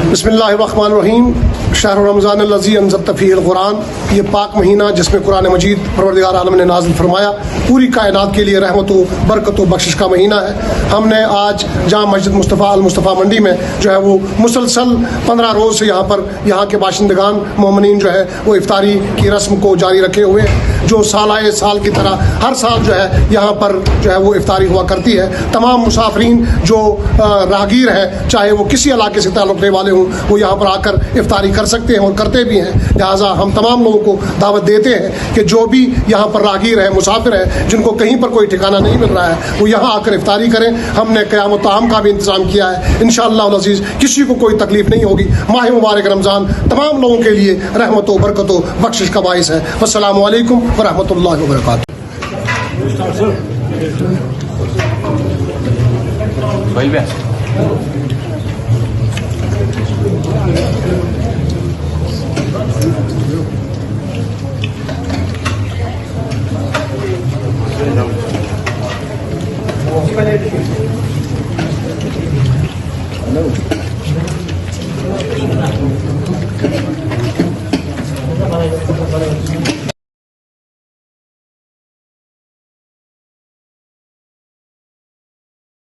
बिस्मिल्लाहिर्रहमानिर्रहीम। शहर रमज़ान अल्लज़ी अनज़लत फ़ीहिल क़ुरान, ये पाक महीना जिसमें कुरान मजीद परवरदिगार आलम ने नाज़िल फरमाया, पूरी कायनात के लिए रहमत व बरकत व बख्शिश का महीना है। हमने आज जहाँ मस्जिद मुस्तफ़ा अल मुस्तफ़ा मंडी में जो है वो मुसलसल 15 रोज़ से यहाँ के बाशिंदगान मोमिनीन जो है वो इफ्तारी की रस्म को जारी रखे हुए हैं, जो साल साल की तरह हर साल जो है यहाँ पर जो है वो इफ्तारी हुआ करती है। तमाम मुसाफरीन जो राहगीर हैं, चाहे वो किसी इलाके से ताल्लुक़ रखने वाले हों, वो यहाँ पर आकर इफ्तारी कर सकते हैं और करते भी हैं। लिहाजा हम तमाम लोगों को दावत देते हैं कि जो भी यहाँ पर राहगीर है, मुसाफिर है, जिनको कहीं पर कोई ठिकाना नहीं मिल रहा है, वो यहाँ आकर इफ्तारी करें। हमने क़याम ताम का भी इंतज़ाम किया है। इंशाअल्लाह अज़ीज़ किसी को कोई तकलीफ़ नहीं होगी। माह मुबारक रमज़ान तमाम लोगों के लिए रहमत व बरकत व बख्शिश का बाइस है। अस्सलामु अलैकुम व रहमतुल्लाहि व बरकातुहू। Hello.